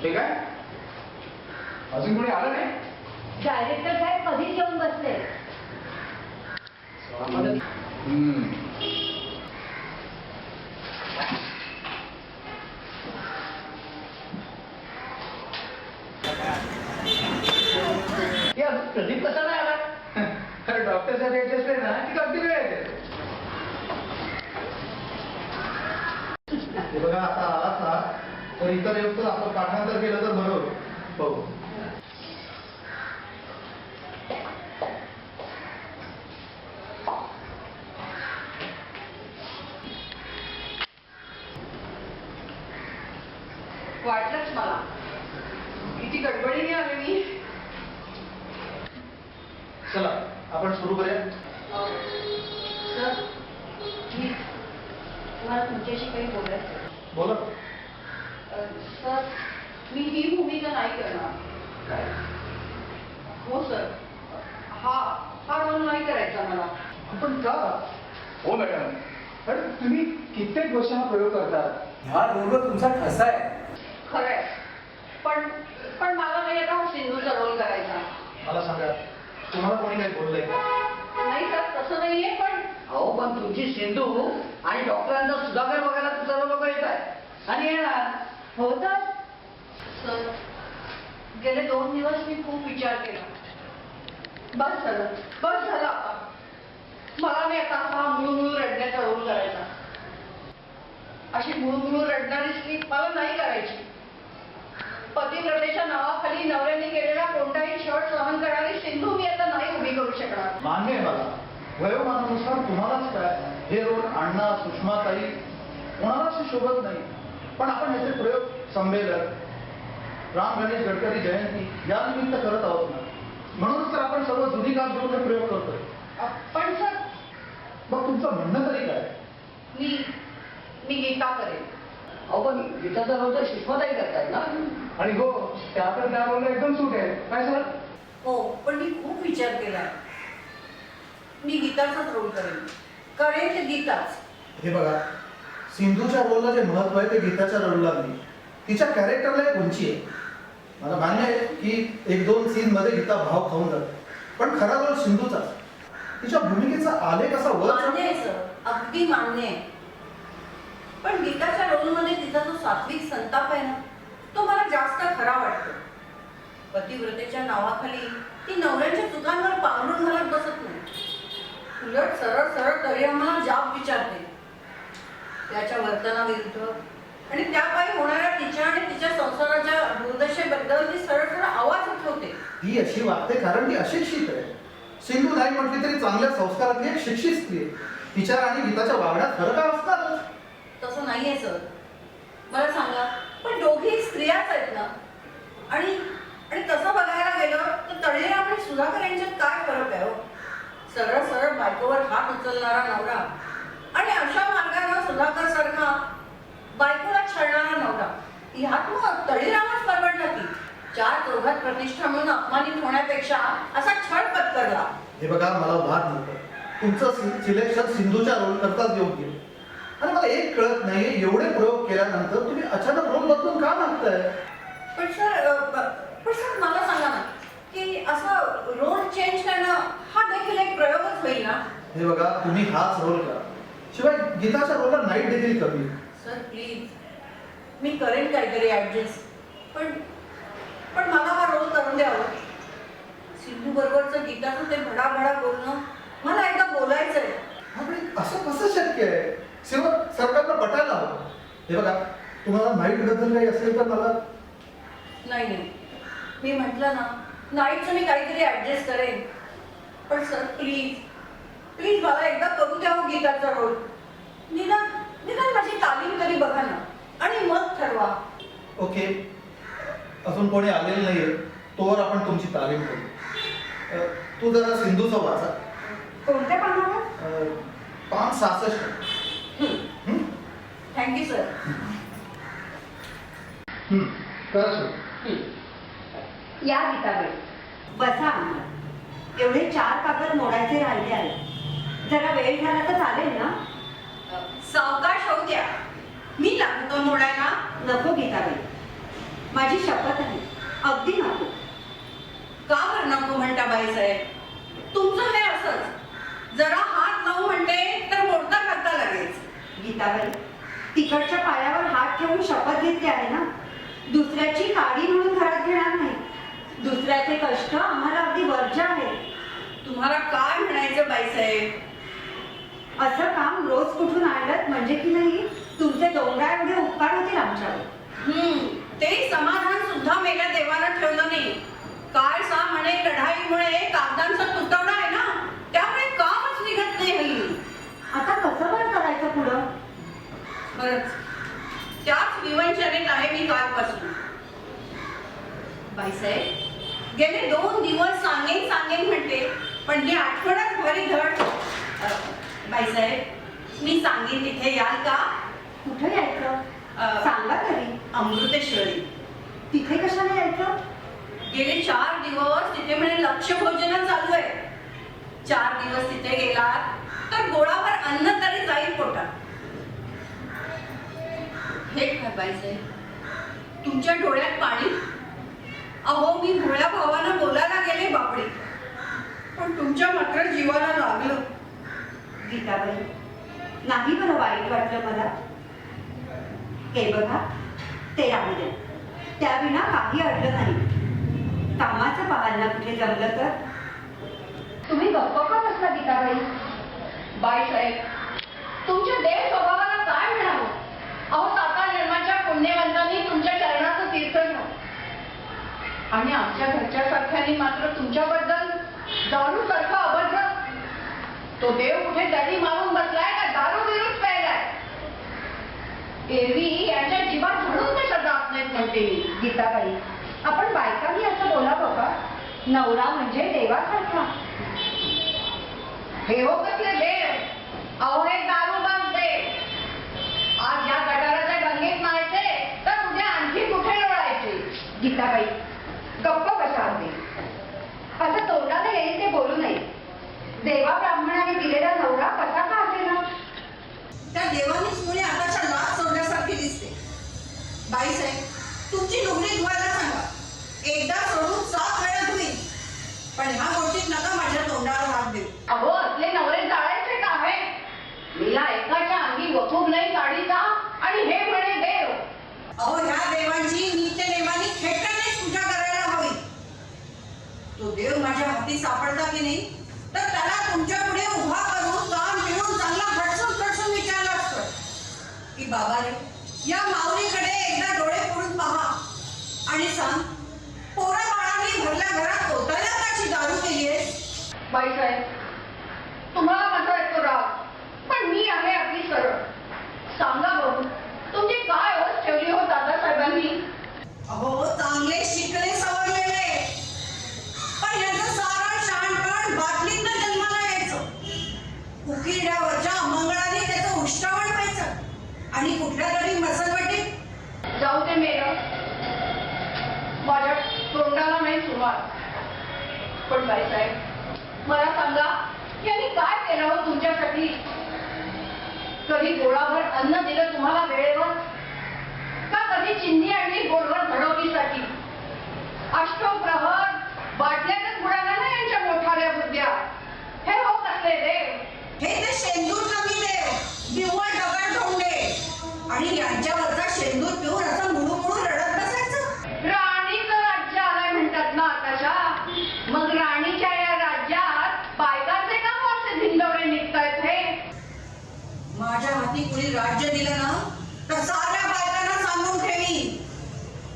ते काय अजून कोणी आलं नाही? डायरेक्टर साहेब कधीच येऊन बसले. प्रदीप कसा नाही आला? अरे डॉक्टर साहेब यायचे असले ना की अगदी वेळ येते. बघा आता आलाच ना तर इतर युक्त आपण पाठांतर केलं तर बरोबर. हो वाटलंच मला किती गडबडीने आले मी. चला आपण सुरू करूया. सर प्लीज मला तुमच्याशी काही बोलायचं. बोला. सर मी ही भूमिका नाही करणार. काय? हो सर, हा रोल नाही करायचा मला. आपण का? हो मॅडम, अरे तुम्ही कित्येक वर्ष हा प्रयोग करतात. ह्या रोलवर तुमचा ठसा आहे. खरंय, पण मला नाही आता सिंधूचा रोल करायचा. मला सांगा तुम्हाला कोणी काही बोललंय का? नाही सर तसं नाहीये, पण तुमची सिंधू आणि डॉक्टरांचा सुधाकर बघायला सर्व लोक येत आहेत आणि येणार. हो तर सर गेले 2 दिवस मी खूप विचार केला. बस झालं आता. मला नाही आता हा मुळूमुळू रडण्याचा रोल करायचा. अशी मुळूमुळू रडणारी स्त्री मला नाही करायची. पतिव्रतेच्या नावाखाली नवऱ्याने केलेला कोणताही छळ सहन करणारी सिंधू मी आता नाही उभी करू शकणार. मान्य आहे मला. वयोमानानुसार तुम्हालाच काय हे रोल अण्णा सुषमाताई कोणालाच शोभत नाही. पण आपण याचे प्रयोग संमेलन राम गणेश गडकरी जयंती या निमित्त करत आहोत ना. म्हणूनच तर आपण सर्व जुनी काम घेऊन हे प्रयोग करतोय. पण सर मग तुमचं म्हणणं तरी काय? मी गीता करेन. पण गीताचा रोल तर सुषमाताई करतायत ना. आणि हो त्या तर त्या रोलला एकदम सूट आहे. काय सर? हो, पण मी खूप विचार केलाय. मी गीताचाच रोल करेन ते गीताच. हे बघा, सिंधूच्या रोलला जे महत्व आहे ते गीताच्या रोलला नाही. तिच्या कॅरेक्टरला एक उंची आहे. मला मान्य आहे की 1-2 सीन मध्ये गीता भाव खाऊन जाते, पण खरा रोल सिंधूचा. तिच्या भूमिकेचा आलेख असा वर मान्य आहे सर, अगदी मान्य आहे. पण गीताच्या रोलमध्ये तिचा जो सात्विक संताप आहे ना, तो मला जास्त खरा वाटतो. पतिव्रतेच्या नावाखाली ती नवऱ्याच्या चुकांवर पांघरून घालत बसत नाही. उलट सरळ सरळ तरी आम्हाला जाब विचारते त्याच्या वर्तनाविरुद्ध आणि त्यापायी होणाऱ्या तिच्या आणि तिच्या संसाराच्या दुर्दशेबद्दल ती सरळ सरळ आवाज उठवते. ती अशी वागते कारण ती अशिक्षित आहे. सिंधू नाही म्हटली तरी चांगल्या संस्कारातली एक शिक्षित स्त्री आहे. तिच्या आणि गीताच्या वागण्यात फरक असणारच. तसं नाहीये सर. मला सांगा, पण दोघी स्त्रियाच आहेत ना. आणि तसं बघायला गेलं तर तळेराम आणि सुधाकर यांच्यात काय फरक आहे हो? सरळ सरळ बायकोवर हात उचलणारा नवरा आणि अशा मार्गाने सुधाकर सारखा बायकोला छळणारा नवरा, ह्यात मग तळेरामच परवडला की 4-4 प्रतिष्ठा म्हणून अपमानित होण्यापेक्षा असा छळ पत्करला. हे बघा, मला वाद नको. तुमचं सिलेक्शन सिंधूच्या रोल करताच योग्य. आणि मला एक कळत नाही, एवढे प्रयोग केल्यानंतर तुम्ही अचानक रोल बदलून का मागताय? पण सर मला सांगा ना की असं रोल चेंज करणं हा देखील एक प्रयोगच होईल ना. हे बघा, तुम्ही हाच रोल करा. शिवाय गीताच्या रोलला नाईट देखील कमी. सर प्लीज, मी करेन काहीतरी ऍडजस्ट. पण मला हा रोल करून द्यावं. सिंधू बरोबरचं गीताचं ते भडाभडा बोलणं मला एकदा बोलायचंय. असं कसं शक्य आहे? शिवाय सरकारला पटायला हवं. हे बघा, तुम्हाला नाईट बद्दल काही असेल तर मला. नाही, मी म्हटलं ना, नाईटचं मी काहीतरी ऍडजस्ट करेन. पण सर प्लीज मला एकदा करू द्यावं गीताचा रोल. निदान माझी तालीम तरी बघा ना आणि मग ठरवा. ओके, अजून कोणी आलेलं नाहीये तोवर आपण तुमची तालीम करू. तू जरा सिंधूचं वाचा. कोणत्या पानावर? पान 66. Thank you sir. करा सुरू. या गीताबाई, बसा. एवढे 4 कागद मोडायचे राहिले आहेत. जरा वेळ झाला तर चालेल ना? सावकाश होऊ द्या. मी लागतो मोडायला. नको गीताबाई, माझी शपथ आहे, अगदी नको. का बरं नको म्हणता बाईसाहेब? तुमचं हे असंच, जरा हात लावू म्हणते तर मोडता करता लगेच. गीताबाई, तिकडच्या पायावर हात ठेवून शपथ घेतली आहे ना, दुसऱ्याची काडी म्हणून घरात घेणार नाही. दुसऱ्याचे कष्ट आम्हाला अगदी वर्ज्य आहे. तुम्हाला काय म्हणायचं बाईसाहेब? असं काम रोज कुठून आणलं म्हणजे की नाही तुमचे डोंगरा एवढे उपकार होतील आमच्यावर. ते समाधान सुद्धा मेल्या देवानं ठेवलं नाही. काय सा म्हणे लढाईमुळे कागदांचा तुटवडा आहे ना, त्यामुळे कामच निघत नाही हल्ली. आता कसं बरं करायचं पुढं? खरंच त्याच विवंचनेत आहे मी कालपासून. बाईसाहेब, गेले 2 दिवस सांगेन सांगेन म्हणते, पण ही आठवणच भारी धड. बाईसाहेब, मी सांगेन तिथे याल का? कुठं यायचं? सांगा तरी. अमृतेश्वरी. तिथे कशाला यायचं? गेले 4 दिवस तिथे म्हणे लक्ष भोजन चालू आहे. 4 दिवस तिथे गेलात तर गोळावर अन्न तरी जाईल पोटात. हे काय बाईसाहेब, तुमच्या डोळ्यात पाणी? अहो, मी भोळ्या भावानं बोलायला गेले बापडे, पण तुमच्या मात्र जीवाला लागलं. गीताबाई, नाही बरं वाईट वाटलं मला. हे बघा, ते राहू दे, त्याविना काही अडलं नाही. कामाचं पाहाल ना कुठे जमलं तर. तुम्ही गप्प का बसला गीताबाई? बाईसाहेब, तुमच्या देव स्वभावाला काय म्हणावं? अहो, 7 जन्माच्या पुण्यवंतांनी तुमच्या चरणाचं तीर्थ घ्यावं, आणि आमच्या घरच्या सारख्यांनी मात्र तुमच्याबद्दल दारू सारखा अभद्र. तो देव कुठे दडी मारून बसलाय का दारू बिरूच प्यायलाय? एरवी यांच्या जीवात म्हणून कशा जात नाहीत म्हणते मी. गीताबाई, आपण बायकांनी असं बोलावं का? नवरा म्हणजे देवासारखा. हे हो कसले देव? अहो, हे दारूबाज देव. आज या गटाराच्या गंगेत नाहीचे तर उद्या आणखी कुठे लोळायचे? गीताबाई, गप्प कशा होते? असं तोंडाला येईल ते बोलू नये. देवा ब्राह्मणाने दिलेला नवरा कसा का असेना? त्या देवानीच मुळे आताच्या लाच सोडण्यासारखी दिसते. बाईसाहेब, तुमची लुगडी धुवायला सांगा. एकदा सोडून 7 वेळा धुईल, पण ह्या गोष्टीत नका माझ्या तोंडावर हात देऊ. अहो, असले नवरे जाळायचे का आहे? मीला एकाच्या अंगी वखूब नाही साडीचा, आणि हे म्हणे देव. अहो, ह्या देवांची नित्यनेमाने खेटण्याने पूजा करायला हवी. तो देव माझ्या हाती सापडला की नाही तर त्याला तुमच्या पुढे उभा करून काम पिऊन चांगला खडसून विचारलं असतं की बाबा रे, या माऊलीकडे एकदा डोळे फोडून पहा आणि सांग, पोरा बाळांनी भरल्या घरात कोतायला त्याची दारू केली आहे. बाईसाहेब, तुम्हाला माझा येतो राग, पण मी आहे आपली सरळ. सांगा बघू, तुमची काय ओळख ठेवली हो दादासाहेबांनी? अहो, चांगले शिकले सवरलेले, पण याचं सारं शहाणपण बाटलीतनं जन्माला यायचं. उकिरड्यावरच्या अमंगळाने त्याचं उष्टावण व्हायचं आणि कुठल्या तरी मसलवटीत जाऊ दे मेरं, माझ्या तोंडाला नाही सुरुवात. पण बाईसाहेब, मला सांगा, यांनी काय केलं हो तुमच्यासाठी? कधी गोळाभर अन्न दिलं तुम्हाला वेळेवर? का कधी चिंधी आणली गोडवर घडवणीसाठी? अष्टप्रहर बाटल्यातच बुडाला ना यांच्या मोठाल्या बुद्ध्या. हे हो कसले देव? हे ते शेंदूर कमी देव, निव्वळ दगड धोंडे, आणि यांच्यावरचा शेंदूर पिऊन असं मुळू रडत बसायचं. राणीचं राज्य आलंय म्हणतात ना आताच्या. मग राणीच्या या राज्यात बायकांचे का असे धिंडवरे निघतायत हे? माझ्या हाती कुणी राज्य दिलं ना तर साऱ्या बायकांना सांगून ठेवी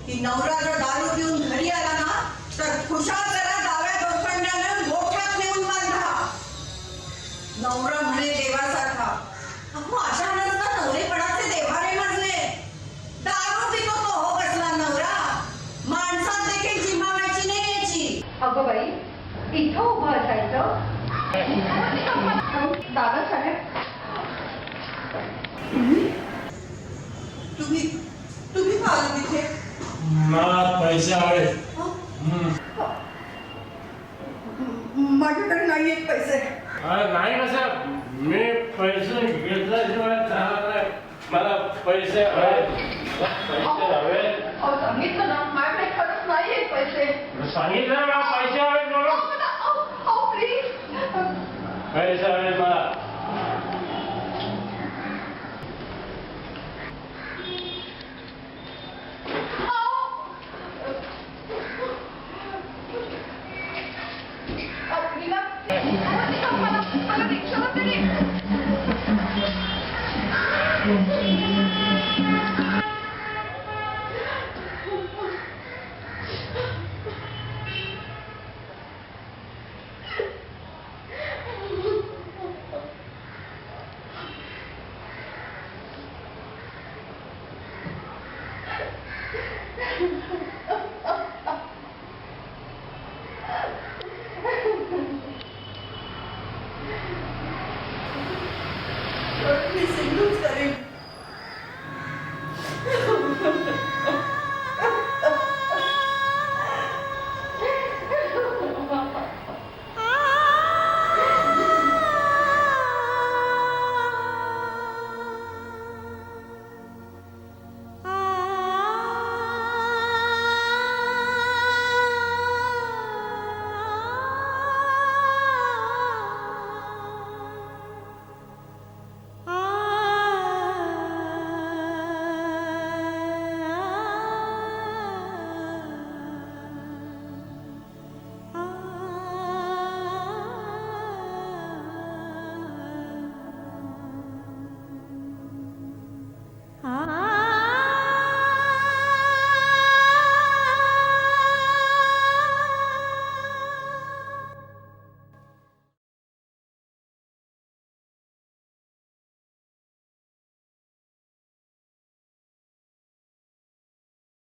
की नवरा जर दारू पिऊन घरी आला ना तर खुशाल त्याला डाव्या दोरखंडानं गोठ्यात नेऊन बांधा. नवरा म्हणे देवासारखा. अहो, अशा नसता नवरेपणाचे देवारे माजले. दारू पितो तो हो कसला नवरा, माणसात देखील जिमावायची नाही याची. अगं बाई, इथं उभं असायचं. दादासाहेब, तुम्ही का आले तिथे? मला पैसे हवे. माझ्याकडे नाही आहेत पैसे. नाही कसं, मी पैसे घेतल्याशिवाय चालत नाही. मला पैसे हवे. पैसे हवे. अहो, सांगितलं ना, सांगितलं ना मला पैसे हवेत म्हणून. प्लीज पैसे हवेत मला. मला रिक्षाला तरी